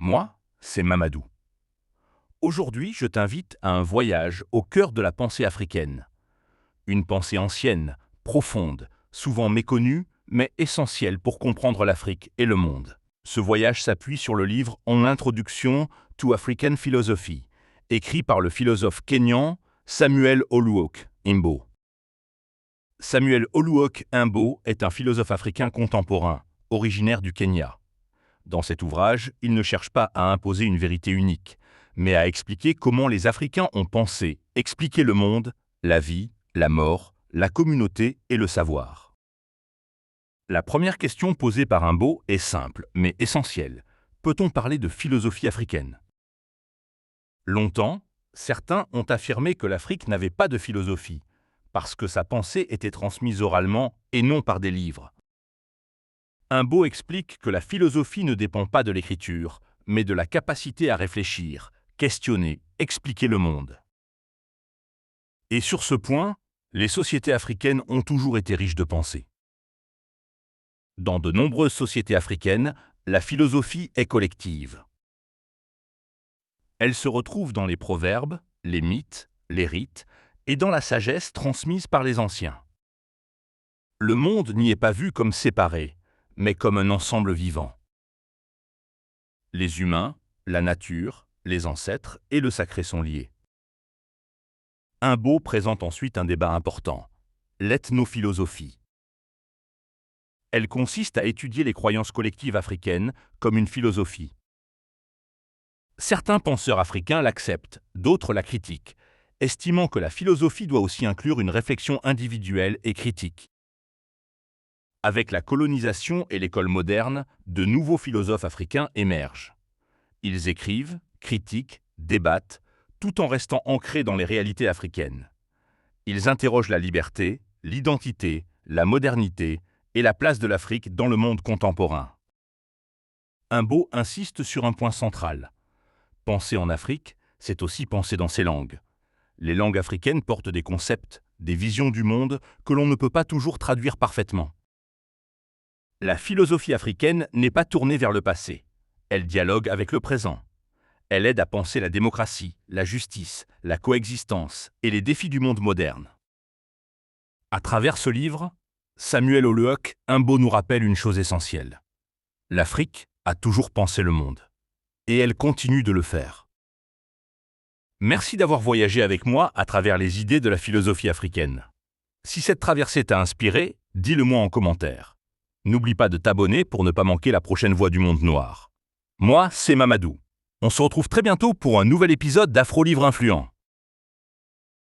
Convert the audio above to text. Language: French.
Moi, c'est Mamadou. Aujourd'hui, je t'invite à un voyage au cœur de la pensée africaine. Une pensée ancienne, profonde, souvent méconnue, mais essentielle pour comprendre l'Afrique et le monde. Ce voyage s'appuie sur le livre En introduction to African Philosophy, écrit par le philosophe kényan Samuel Oluok Imbo. Samuel Oluok Imbo est un philosophe africain contemporain, originaire du Kenya. Dans cet ouvrage, il ne cherche pas à imposer une vérité unique, mais à expliquer comment les Africains ont pensé, expliqué le monde, la vie, la mort, la communauté et le savoir. La première question posée par Imbo est simple, mais essentielle. Peut-on parler de philosophie africaine? Longtemps, certains ont affirmé que l'Afrique n'avait pas de philosophie, parce que sa pensée était transmise oralement et non par des livres. Imbo explique que la philosophie ne dépend pas de l'écriture, mais de la capacité à réfléchir, questionner, expliquer le monde. Et sur ce point, les sociétés africaines ont toujours été riches de pensée. Dans de nombreuses sociétés africaines, la philosophie est collective. Elle se retrouve dans les proverbes, les mythes, les rites et dans la sagesse transmise par les anciens. Le monde n'y est pas vu comme séparé, mais comme un ensemble vivant. Les humains, la nature, les ancêtres et le sacré sont liés. Imbo présente ensuite un débat important, l'ethnophilosophie. Elle consiste à étudier les croyances collectives africaines comme une philosophie. Certains penseurs africains l'acceptent, d'autres la critiquent, estimant que la philosophie doit aussi inclure une réflexion individuelle et critique. Avec la colonisation et l'école moderne, de nouveaux philosophes africains émergent. Ils écrivent, critiquent, débattent, tout en restant ancrés dans les réalités africaines. Ils interrogent la liberté, l'identité, la modernité et la place de l'Afrique dans le monde contemporain. Imbo insiste sur un point central. Penser en Afrique, c'est aussi penser dans ses langues. Les langues africaines portent des concepts, des visions du monde que l'on ne peut pas toujours traduire parfaitement. La philosophie africaine n'est pas tournée vers le passé. Elle dialogue avec le présent. Elle aide à penser la démocratie, la justice, la coexistence et les défis du monde moderne. À travers ce livre, Samuel Oluok Imbo nous rappelle une chose essentielle. L'Afrique a toujours pensé le monde. Et elle continue de le faire. Merci d'avoir voyagé avec moi à travers les idées de la philosophie africaine. Si cette traversée t'a inspiré, dis-le-moi en commentaire. N'oublie pas de t'abonner pour ne pas manquer la prochaine Voix du Monde Noir. Moi, c'est Mamadou. On se retrouve très bientôt pour un nouvel épisode d'Afro Livre Influent.